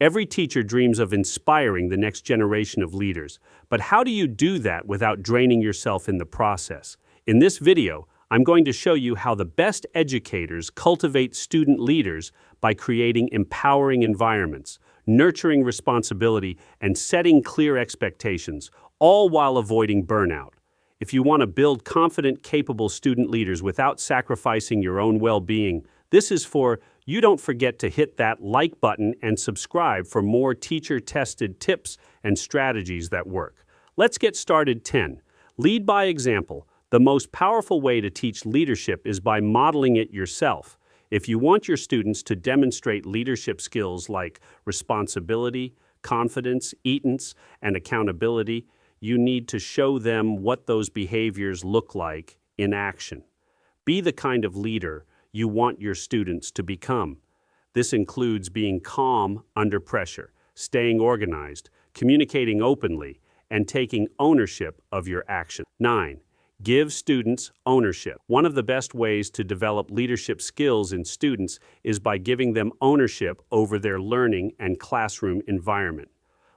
Every teacher dreams of inspiring the next generation of leaders, but how do you do that without draining yourself in the process? In this video, I'm going to show you how the best educators cultivate student leaders by creating empowering environments, nurturing responsibility, and setting clear expectations, all while avoiding burnout. If you want to build confident, capable student leaders without sacrificing your own well-being, this is for you. Don't forget to hit that like button and subscribe for more teacher-tested tips and strategies that work. Let's get started. 10. Lead by example. The most powerful way to teach leadership is by modeling it yourself. If you want your students to demonstrate leadership skills like responsibility, confidence, ethics, and accountability, you need to show them what those behaviors look like in action. Be the kind of leader you want your students to become. This includes being calm under pressure, staying organized, communicating openly, and taking ownership of your action. 9. Give students ownership. One of the best ways to develop leadership skills in students is by giving them ownership over their learning and classroom environment.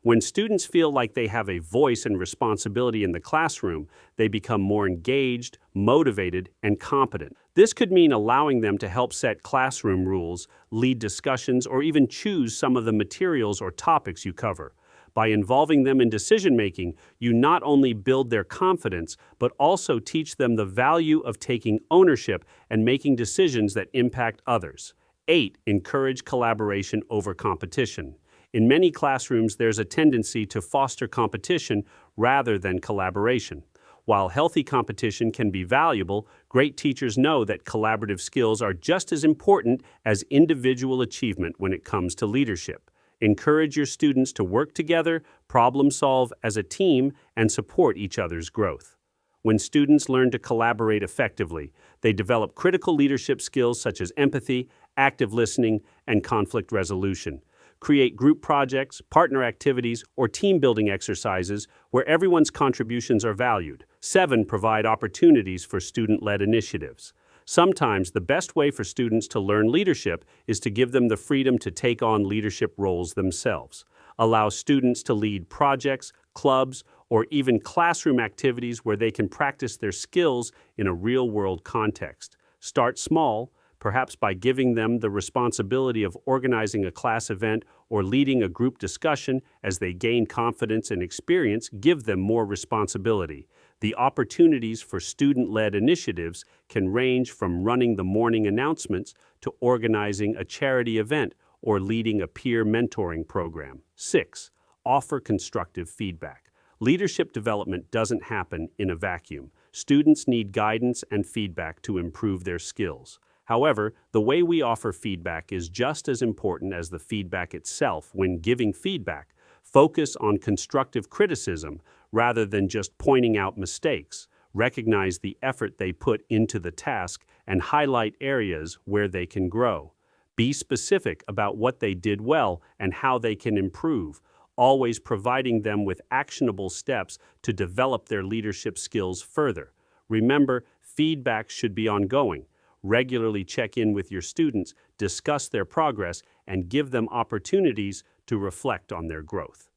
When students feel like they have a voice and responsibility in the classroom, they become more engaged, motivated, and competent. This could mean allowing them to help set classroom rules, lead discussions, or even choose some of the materials or topics you cover. By involving them in decision-making, you not only build their confidence, but also teach them the value of taking ownership and making decisions that impact others. 8. Encourage collaboration over competition. In many classrooms, there's a tendency to foster competition rather than collaboration. While healthy competition can be valuable, great teachers know that collaborative skills are just as important as individual achievement when it comes to leadership. Encourage your students to work together, problem solve as a team, and support each other's growth. When students learn to collaborate effectively, they develop critical leadership skills such as empathy, active listening, and conflict resolution. Create group projects, partner activities, or team-building exercises where everyone's contributions are valued. 7. Provide opportunities for student-led initiatives. Sometimes the best way for students to learn leadership is to give them the freedom to take on leadership roles themselves. Allow students to lead projects, clubs, or even classroom activities where they can practice their skills in a real-world context. Start small, perhaps by giving them the responsibility of organizing a class event or leading a group discussion. As they gain confidence and experience, give them more responsibility. The opportunities for student-led initiatives can range from running the morning announcements to organizing a charity event or leading a peer mentoring program. 6. Offer constructive feedback. Leadership development doesn't happen in a vacuum. Students need guidance and feedback to improve their skills. However, the way we offer feedback is just as important as the feedback itself. When giving feedback, focus on constructive criticism rather than just pointing out mistakes. Recognize the effort they put into the task and highlight areas where they can grow. Be specific about what they did well and how they can improve, always providing them with actionable steps to develop their leadership skills further. Remember, feedback should be ongoing. Regularly check in with your students, discuss their progress, and give them opportunities to reflect on their growth.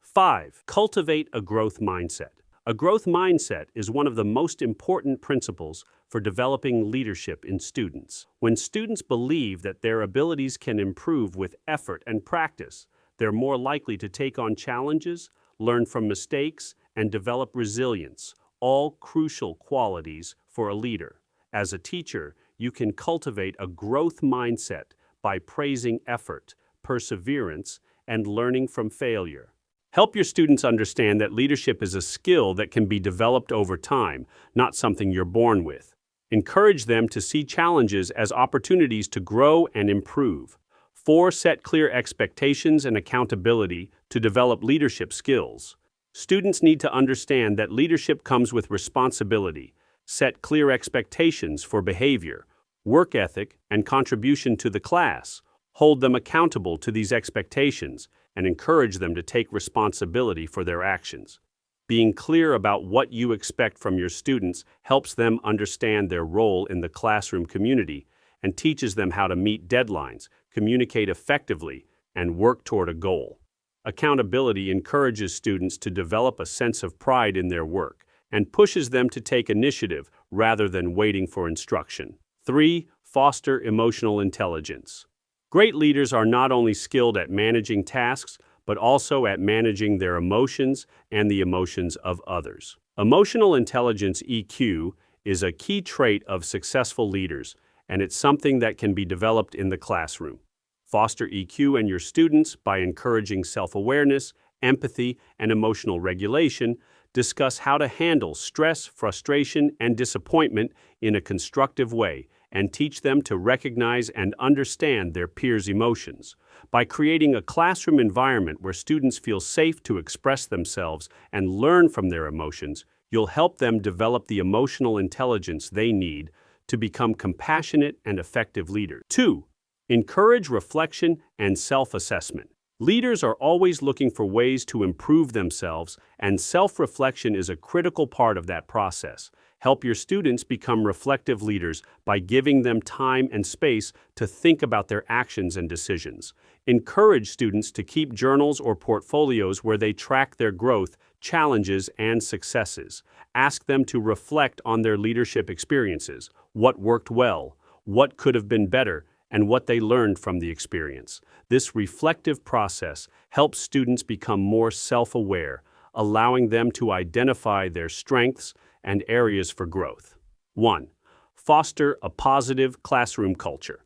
5. Cultivate a growth mindset. A growth mindset is one of the most important principles for developing leadership in students. When students believe that their abilities can improve with effort and practice, they're more likely to take on challenges, learn from mistakes, and develop resilience, all crucial qualities for a leader. As a teacher, you can cultivate a growth mindset by praising effort, perseverance, and learning from failure. Help your students understand that leadership is a skill that can be developed over time, not something you're born with. Encourage them to see challenges as opportunities to grow and improve. 4. Set clear expectations and accountability to develop leadership skills. Students need to understand that leadership comes with responsibility. Set clear expectations for behavior, work ethic, and contribution to the class. Hold them accountable to these expectations and encourage them to take responsibility for their actions. Being clear about what you expect from your students helps them understand their role in the classroom community and teaches them how to meet deadlines, communicate effectively, and work toward a goal. Accountability encourages students to develop a sense of pride in their work and pushes them to take initiative rather than waiting for instruction. 3. Foster emotional intelligence. Great leaders are not only skilled at managing tasks, but also at managing their emotions and the emotions of others. Emotional intelligence (EQ) is a key trait of successful leaders, and it's something that can be developed in the classroom. Foster EQ in your students by encouraging self-awareness, empathy, and emotional regulation. Discuss how to handle stress, frustration, and disappointment in a constructive way, and teach them to recognize and understand their peers' emotions. By creating a classroom environment where students feel safe to express themselves and learn from their emotions, you'll help them develop the emotional intelligence they need to become compassionate and effective leaders. 2. Encourage reflection and self-assessment. Leaders are always looking for ways to improve themselves, and self-reflection is a critical part of that process. Help your students become reflective leaders by giving them time and space to think about their actions and decisions. Encourage students to keep journals or portfolios where they track their growth, challenges, and successes. Ask them to reflect on their leadership experiences, what worked well, what could have been better, and what they learned from the experience. This reflective process helps students become more self-aware, allowing them to identify their strengths and areas for growth. 1. Foster a positive classroom culture.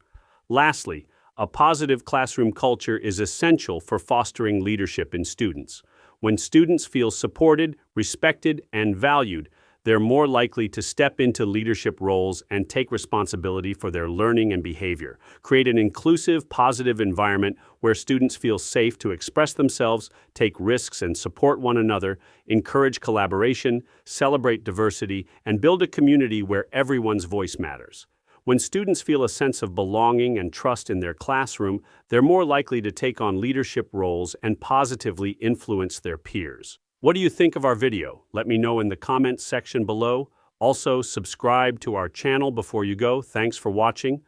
Lastly, a positive classroom culture is essential for fostering leadership in students. When students feel supported, respected, and valued, they're more likely to step into leadership roles and take responsibility for their learning and behavior. Create an inclusive, positive environment where students feel safe to express themselves, take risks, and support one another. Encourage collaboration, celebrate diversity, and build a community where everyone's voice matters. When students feel a sense of belonging and trust in their classroom, they're more likely to take on leadership roles and positively influence their peers. What do you think of our video? Let me know in the comments section below. Also, subscribe to our channel before you go. Thanks for watching.